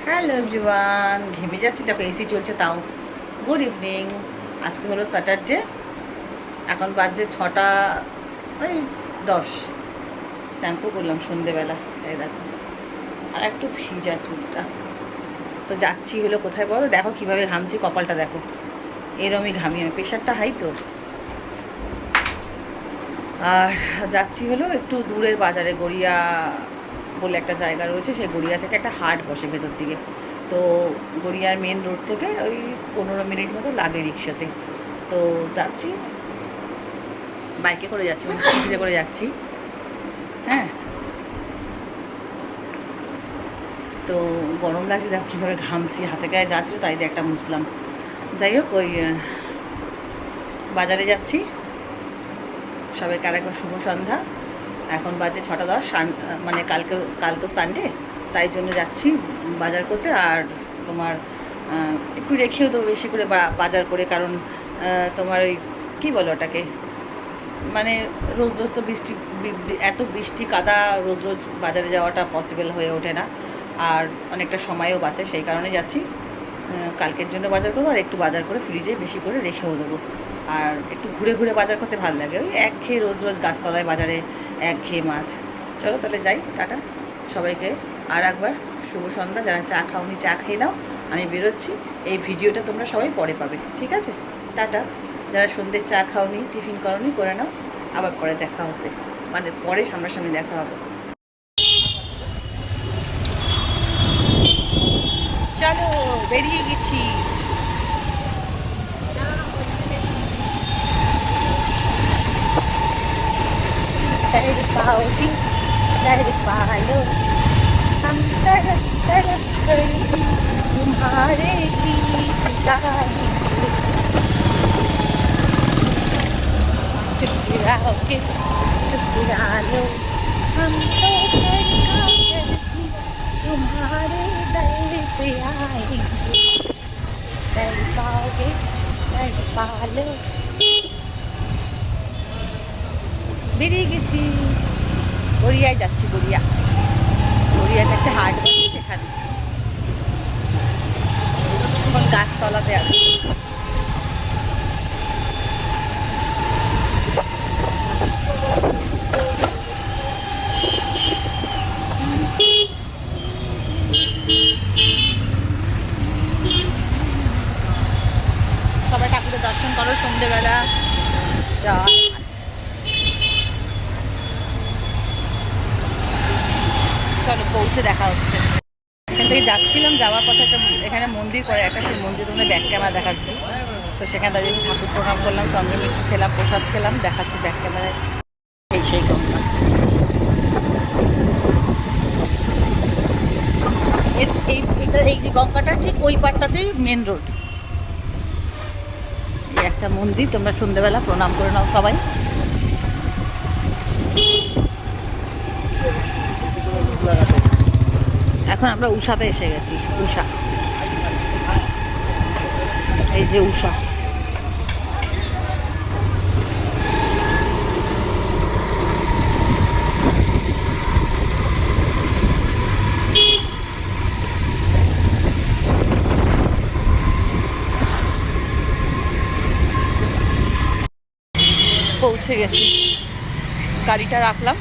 Hello everyone, ঘেমে যাচ্ছি, দেখো এসি চলছে তাও। Good evening. আজকে হলো স্যাটারডে, এখন বাজছে 6টা ওই 10। শ্যাম্পু করলাম সন্ধেবেলা, তাই দেখো আর একটু ভিজা চুলটা। তো যাচ্ছি হলো কোথায় বলো, দেখো কীভাবে ঘামছি, কপালটা দেখো এরমই ঘামি আমি, প্রেশারটা হাই তো। আর যাচ্ছি হলো একটু দূরের বাজারে, গড়িয়া বলে একটা জায়গা রয়েছে, সেই গড়িয়া থেকে একটা হাট বসে ভেতর দিকে। তো গড়িয়ার মেন রোড থেকে ওই 15 মিনিট মতো লাগে রিক্সাতে। তো যাচ্ছি, বাইকে করে যাচ্ছি, মানে স্কুটিতে করে যাচ্ছি। হ্যাঁ, তো গরম লাগছে, দেখো কীভাবে ঘামছি, হাতে গায়ে যা ছিল তাই দিয়ে একটা মুছলাম। যাই হোক, ওই বাজারে যাচ্ছি। সবাইকে আরেকবার শুভ সন্ধ্যা। এখন বাজে 6টা 10, মানে কাল তো সানডে, তাই জন্য যাচ্ছি বাজার করতে। আর তোমার একটু রেখেও দেবো বেশি করে বাজার করে, কারণ তোমার ওই কী বলো ওটাকে, মানে রোজ রোজ তো এত বৃষ্টি কাদা, রোজ রোজ বাজারে যাওয়াটা পসিবল হয়ে ওঠে না, আর অনেকটা সময়ও বাঁচে, সেই কারণে যাচ্ছি। কালকের জন্য বাজার করবো, আর একটু বাজার করে ফ্রিজে বেশি করে রেখেও দেবো। আর একটু ঘুরে ঘুরে বাজার করতে ভালো লাগে, ওই একঘেয়ে রোজ রোজ গাছতলায় বাজারে একঘেয়ে মাছ। চলো তাহলে যাই, টাটা সবাইকে। আর একবার শুভ সন্ধ্যা। যারা চা খাওনি চা খেয়ে নাও, আমি বেরোচ্ছি। এই ভিডিওটা তোমরা সবাই পরে পাবে, ঠিক আছে? টাটা। যারা সন্ধ্যে চা খাওনি, টিফিন করনি, করে নাও। আবার পরে দেখা হবে, মানে পরে সামনাসামনি দেখা হবে। চলো বেরিয়ে গেছি। पाओगी डर पालो, हम तड़प तड़प कर तुम्हारे गीत गाएंगे। ठुकराओगे ठुकरा लो, हम तो कर तुम्हारे दर पे आएंगे। डर पाओगे डर पालो। বেরিয়ে গেছি, গড়িয়ায় যাচ্ছি। গড়িয়াতে একটা হাট বসে, সেখানে এখন গাছতলাতে আছি। সবাই ঠাকুরের দর্শন করো সন্ধেবেলা, যা চলো পৌঁছে দেখা হচ্ছে। এখান থেকে যাচ্ছিলাম, যাওয়ার পথে একটা এখানে মন্দির করে একটা, সেই মন্দির তোমাদের ব্যাক ক্যামেরা দেখাচ্ছি। তো সেখানে দাঁড়িয়ে ঠাকুর প্রণাম করলাম, চন্দ্রমিত্র খেলাম, প্রসাদ খেলাম, দেখাচ্ছি ব্যাক ক্যামেরায়। এই সেই গঙ্গা, এই যে গঙ্গাটা ঠিক ওই পাটটাতেই মেন রোড। এই একটা মন্দির, তোমরা সন্ধ্যেবেলা প্রণাম করে নাও সবাই। এখন আমরা উষাতে এসে গেছি। উষা, এই যে উষা। পৌঁছে গেছি, গাড়িটা রাখলাম।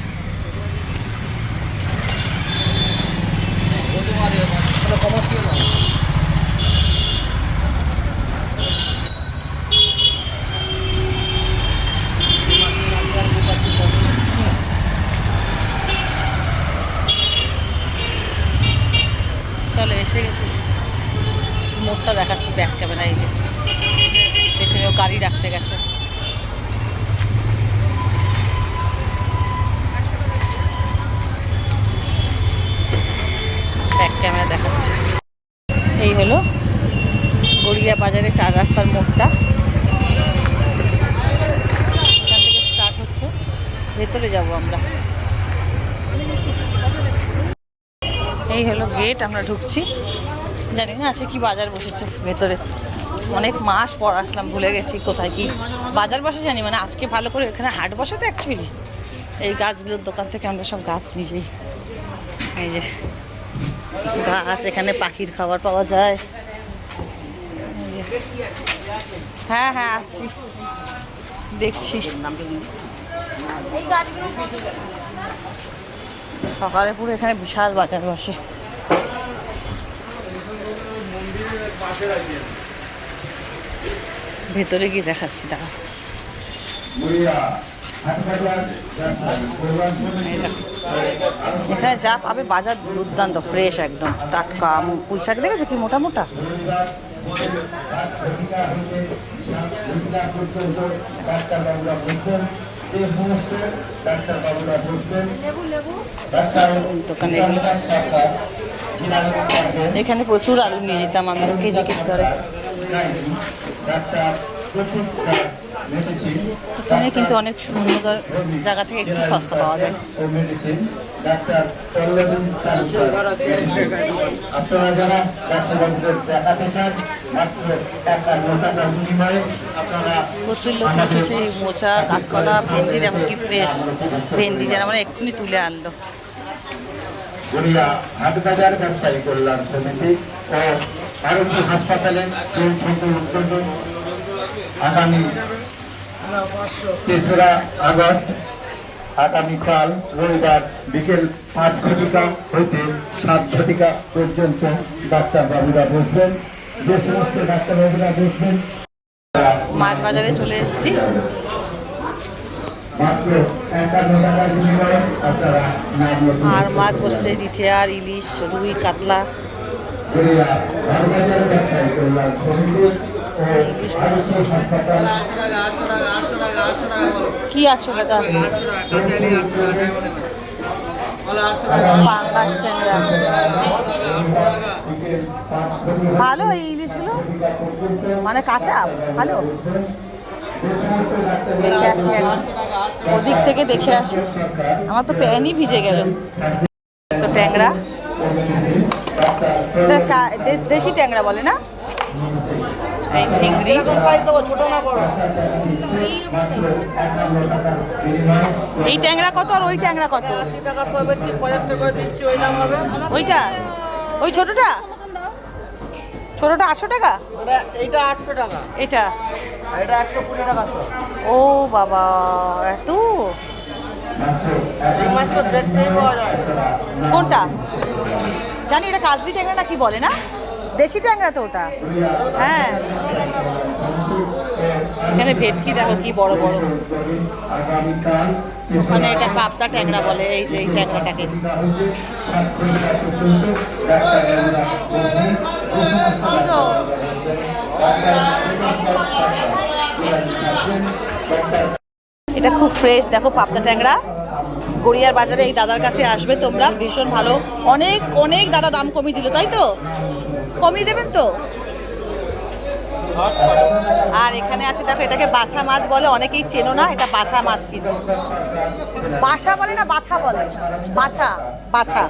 চলো এসে গেছি, মোড়টা দেখাচ্ছি ব্যাক ক্যামেরায়। পেছনেও গাড়ি রাখতে গেছে। ব্যাক ক্যামেরা দেখাচ্ছি। এই হলো গড়িয়া বাজারে 4 রাস্তার মোড়টা। এখান থেকে স্টার্ট হচ্ছে, ভেতরে যাব আমরা। এই হলো গেট, আমরা ঢুকছি। জানি না আজকে কি বাজার বসেছে ভেতরে, অনেক মাস পর আসলাম, ভুলে গেছি কোথায় কি বাজার বসে জানি। মানে আজকে ভালো করে এখানে হাট বসে তো অ্যাকচুয়ালি। এই গাছগুলোর দোকান থেকে আমরা সব গাছ নিজেই, এই যে গাছ, এখানে পাখির খাবার পাওয়া যায়। হ্যাঁ হ্যাঁ আসছি, দেখছি। সকালে পুরো এখানে বিশাল বাজার বসে। ভেতরে গিয়ে দেখাচ্ছি, দাঁড়া। এখানে যা পাবে বাজার দুর্দান্ত, ফ্রেশ একদম টাটকা। পুঁই শাক দেখেছো কি মোটা মোটা। দোকানে এখানে প্রচুর আলু নিয়ে যেতাম আমি, কেজি ধরে। এখানে কিন্তু অনেক সুন্দর জায়গা থেকে একটু সস্তা পাওয়া যায়। প্রচুর লোক উঠেছে, মোচা, কাঁচকলা, ভেন্ডি দেখো কি ফ্রেশ ভেন্ডি, যেন আমরা এক্ষুনি তুলে আনলো। হাটবাজার ব্যবসায়ী কল্যাণ সমিতি ও আরোগ্য হাসপাতালে আগামী ৩রা আগস্ট আগামীকাল রবিবার বিকেল ৫ ঘটিকা হইতে ৭ ঘটিকা পর্যন্ত ডাক্তারবাবুরা বসবেন। যে সমস্ত ডাক্তারবাবুরা বসবেন, মাছ বাজারে চলে এসেছি। মাত্র ৫১ টাকার বিনিময়ে আপনারা আর মাছ বসছে, রিঠেয়ার, ইলিশ, রুই, কাতলা। কি ৮০০ টাকা? পাঙ্গাস ট্যাংরা ভালো, এই ইলিশগুলো মানে কাঁচা ভালো। দেখে আসি এখন, ওদিক থেকে দেখে আসি। আমার তো প্যানই ভিজে গেল। তো ট্যাংরা, দেশি ট্যাংরা বলে না? এই চিংড়ি, এই ট্যাংরা কত আর ওই ট্যাংরা কত? ওইটা, ওই ছোটটা, ছোটটা ৮০০ টাকা, এইটা ৮০০ টাকা, এটা এটা ১২০ টাকা। ও বাবা, এত মাছ তো দেখতেই পাওয়া যায়। কোনটা জানি, এটা কাজলি ট্যাংরা না কি বলে না? দেশি ট্যাংরা তো ওটা। হ্যাঁ, এখানে ভেটকি দেখো কি বড় বড়। ওখানে এটা পাবদা ট্যাংরা বলে, এই যে এই ট্যাংরাটাকে। এটা খুব ফ্রেশ দেখো পাবদা ট্যাংরা। গড়িয়ার বাজারে এই দাদার কাছে আসবে তোমরা, ভীষণ ভালো। অনেক অনেক দাদা দাম কমিয়ে দিল, তাই তো? কমিয়ে দেবেন তো। আর এখানে আছে দেখো, এটাকে বাছা মাছ বলে, অনেকেই চেনো না, এটা বাছা মাছ। কিন্তু বাছা বলে না বাছা বলে? বাছা, বাছা।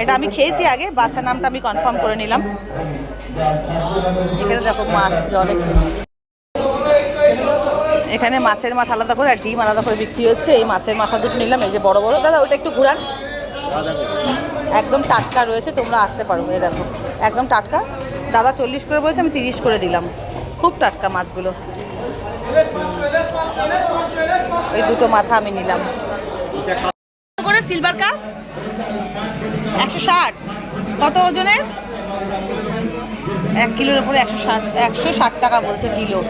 এটা আমি খেয়েছি আগে, বাছা নামটা আমি কনফার্ম করে নিলাম। এখানে দেখো মাছ জলে, এখানে মাছের মাথা আলাদা করে আর ডিম আলাদা করে বিক্রি হচ্ছে। এই মাছের মাথা দুটো নিলাম, এই যে বড় বড়। দাদা ওটা একটু ঘুরান, একদম টাটকা রয়েছে, তোমরা আসতে পারো। এই দেখো একদম টাটকা। দাদা ৪০ করে বলেছে, আমি ৩০ করে দিলাম। খুব টাটকা মাছগুলো। এই দুটো মাথা আমি নিলাম। করে সিলভার কাপ ১৬০। কত ওজনের? ১ কিলোর উপরে ১৬০ টাকা বলছে কিলো।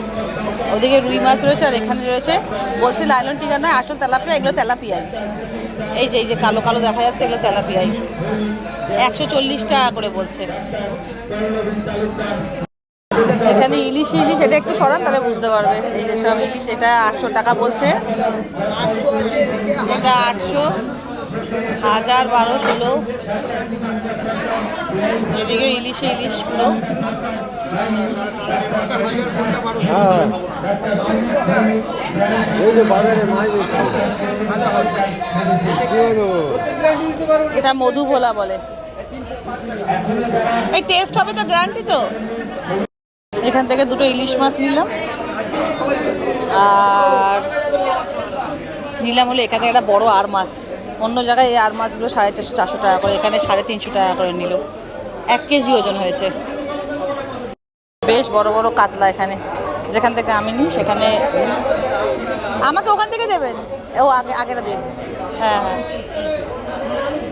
ওদিকে রুই মাছ রয়েছে, আর এখানে রয়েছে বলছে লাইলন টিকা নয়, আসল তেলাপিয়া। এগুলো তেলাপিয়াই, এই যে কালো কালো দেখা যাচ্ছে, এগুলো তেলাপিয়াই। ১৪০ টাকা করে বলছে। এখানে ইলিশ, ইলিশ এটা একটু সরান তাহলে বুঝতে পারবে। এই যে সব ইলিশ, এটা ৮০০ টাকা বলছে। এটা ৮০০, ১০০০, ১২০০। এদিকে ইলিশে ইলিশ পুরো। এটা মধু ভোলা বলে। এই টেস্ট হবে তো, গ্যারান্টি তো। এখান থেকে দুটো ইলিশ মাছ নিলাম, আর নিলাম হলো এখান থেকে একটা বড় আর মাছ। অন্য জায়গায় এই আর মাছগুলো 450-400 টাকা করে, এখানে 350 টাকা করে নিল। 1 কেজি ওজন হয়েছে। বেশ বড় বড় কাতলা এখানে, যেখান থেকে আমি নিই সেখানে। আমাকে ওখান থেকে দেবেন, ও আগেটা দিন। হ্যাঁ হ্যাঁ,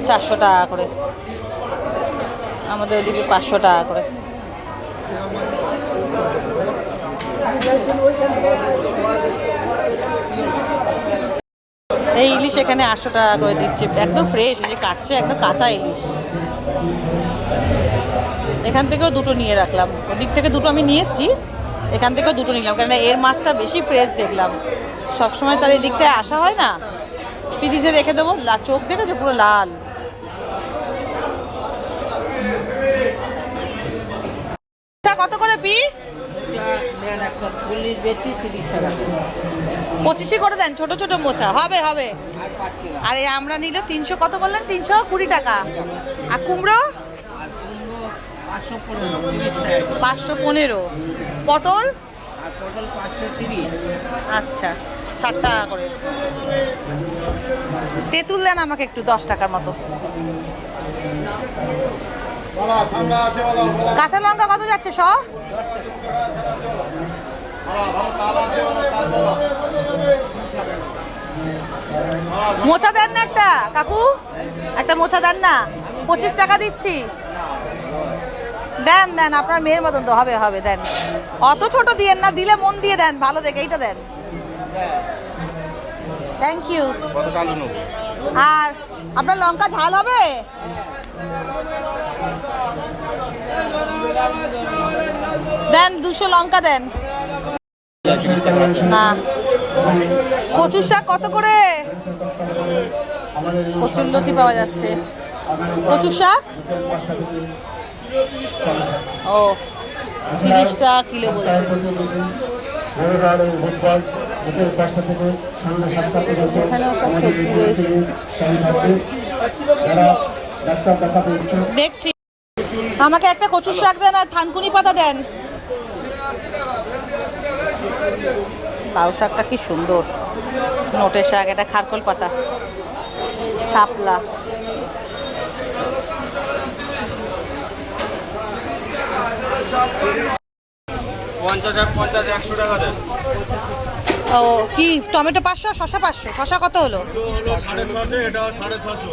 400 টাকা করে, আমাদের ওদিকে 500 টাকা করে। এই ইলিশ এখানে 800 টাকা করে দিচ্ছে, একদম ফ্রেশ, ওই যে কাটছে একদম কাঁচা ইলিশ। এখান থেকেও দুটো নিয়ে রাখলাম, ওদিক থেকে দুটো আমি নিয়ে এসেছি, এখান থেকেও দুটো নিলাম, কেননা এর মাছটা বেশি ফ্রেশ দেখলাম। সবসময় তার এই দিকটায় আসা হয় না, ফ্রিজে রেখে দেবো। চোখ দেখেছে পুরো লাল। কত করে পিস? 25 করে দেন, ছোট ছোট মোচা হবে হবে। আর এই আমরা নিল 300, কত বললেন? 320 টাকা। আর কুমড়ো 515। পটল আচ্ছা 60 টাকা করে। তেঁতুল দেন আমাকে একটু 10 টাকার মতো। কাঁচা লঙ্কা কত যাচ্ছে শ? মোচা দেন না একটা কাকু, একটা মোচা দেন না, 25 টাকা দিচ্ছি। দেন দেন, আপনার মেয়ের মতন তো, হবে হবে দেন। অত ছোট দিয়েন না, দিলে মন দিয়ে দেন, ভালো দেখে এইটা দেন। Thank you. আর আপনার লঙ্কা ঝাল হবে? দেন 200 লঙ্কা দেন। না, কচুর শাক কত করে? কচুরলতি পাওয়া যাচ্ছে। কচুর শাক ও 30 টাকা কিলো বলছে। এখানেও সব সবজি রয়েছে দেখছি। আমাকে একটা কচুর শাক দেন আর থানকুনি পাতা দেন। লাউ শাকটা কি সুন্দর, নোটের শাক, এটা খারকোল পাতা, শাপলা। ও কি টমেটো 500, শসা 500। শসা কত হলো? 650, এটাও 650।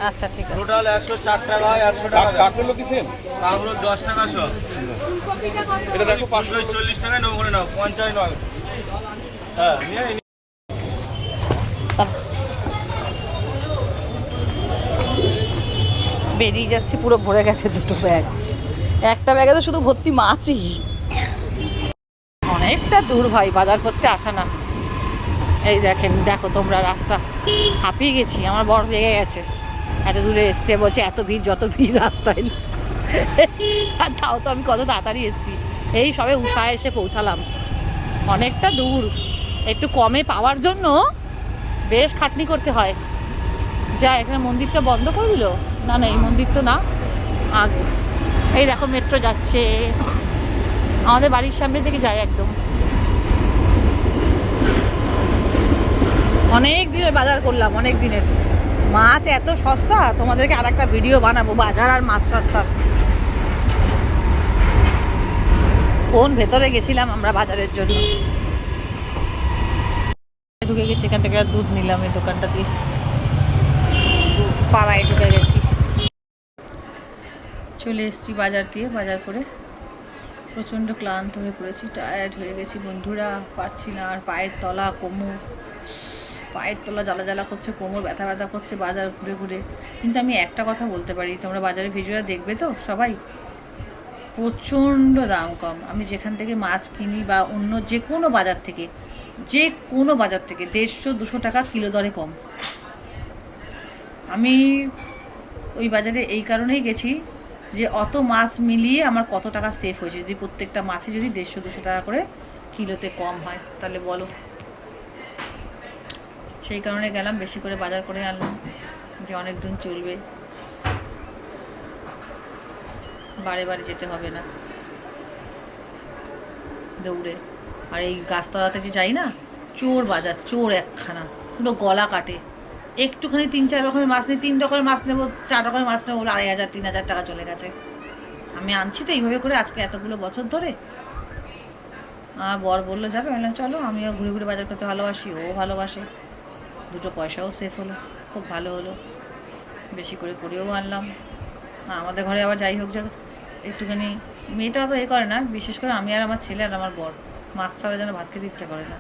আচ্ছা ঠিক আছে। টোটাল 104 টাকা, 100 টাকা। কাকুলো কি সেম? কাকুলো 10 টাকা শো। এটা দেখো 540 টাকায় নাও করে নাও, 50 নয়। হ্যাঁ নিয়ে বেরিয়ে যাচ্ছি, পুরো ভরে গেছে দুটো ব্যাগ। একটা ব্যাগে তো শুধু ভর্তি মাছই। অনেকটা দূর ভাই, বাজার করতে আসা না। এই দেখেন, দেখো তোমরা রাস্তা, হাঁপিয়ে গেছি, আমার বড় লেগে গেছে। এত দূরে এসছে, বলছে এত ভিড়, যত ভিড় রাস্তায়। আর তাও তো আমি কত তাড়াতাড়ি এসেছি, এই সবে উষায় এসে পৌঁছালাম। অনেকটা দূর, একটু কমে পাওয়ার জন্য বেশ খাটনি করতে হয়। যা এখানে মন্দিরটা বন্ধ করে দিল। না না, এই মন্দির তো না, আগে। এই দেখো মেট্রো যাচ্ছে, আমাদের বাড়ির সামনে থেকে যায় একদম। অনেক দিনের বাজার করলাম, অনেক দিনের। মাছ এত সস্তা, তোমাদেরকে আর একটা ভিডিও বানাবো, বাজার আর মাছ সস্তা। কোন ভেতরে গেছিলাম আমরা বাজারের জন্য। ঢুকে গেছি, এখান থেকে দুধ নিলাম এই দোকানটা দিয়ে, পাড়ায় ঢুকে গেছি। চলে এসেছি বাজার দিয়ে, বাজার করে প্রচণ্ড ক্লান্ত হয়ে পড়েছি, টায়ার্ড হয়ে গেছি বন্ধুরা, পারছি না আর। পায়ের তলা, কোমর, পায়ের তলা জ্বালা জ্বালা করছে, কোমর ব্যথা ব্যথা করছে বাজার ঘুরে ঘুরে। কিন্তু আমি একটা কথা বলতে পারি, তোমরা বাজারের ভিডিওটা দেখবে তো সবাই, প্রচণ্ড দাম কম। আমি যেখান থেকে মাছ কিনি বা অন্য যে কোনো বাজার থেকে, 150-200 টাকা কিলো দরে কম। আমি ওই বাজারে এই কারণেই গেছি যে অত মাছ মিলিয়ে আমার কত টাকা সেভ হয়েছে, যদি প্রত্যেকটা মাছে যদি 150-200 টাকা করে কিলোতে কম হয়, তাহলে বলো। সেই কারণে গেলাম, বেশি করে বাজার করে আনলাম, যে অনেক দিন চলবে, বারে বারে যেতে হবে না দৌড়ে। আর এই গাছতলাতে যে যাই না, চোর বাজার, চোর একখানা, পুরো গলা কাটে। একটুখানি 3-4 রকমের মাছ নেই, 3 রকমের মাছ নেবো, 4 রকমের মাছ নেবো, 2,500-3,000 টাকা চলে গেছে। আমি আনছি তো এইভাবে করে আজকে এতগুলো বছর ধরে। আমার বর বললো যাবে, আমি বললাম চলো, আমিও ঘুরে ঘুরে বাজার করতে ভালোবাসি, ও ভালোবাসে, দুটো পয়সাও সেফ হলো, খুব ভালো হলো, বেশি করে করেও আনলাম। আমাদের ঘরে আবার যাই হোক যা একটুখানি, মেয়েটা তো এ করে না, বিশেষ করে আমি আর আমার ছেলে আর আমার বর মাছ ছাড়া যেন ভাত খেতে ইচ্ছা করে না।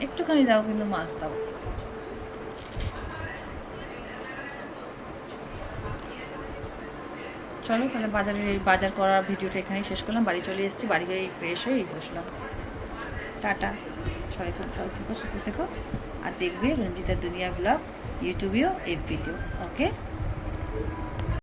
একটুখানি দাও, কিন্তু মাছ দাও। চলো তাহলে বাজার করার ভিডিওটা এখানেই শেষ করলাম। বাড়ি চলে এসেছি, বাড়ি গিয়ে ফ্রেশ হয়ে বসলাম। টাটা, সবাই খুব ভালো থেকো, সুস্থ থেকো, আর দেখবে রঞ্জিতা দুনিয়া ব্লগ ইউটিউবেও, এফবিতেও। ওকে।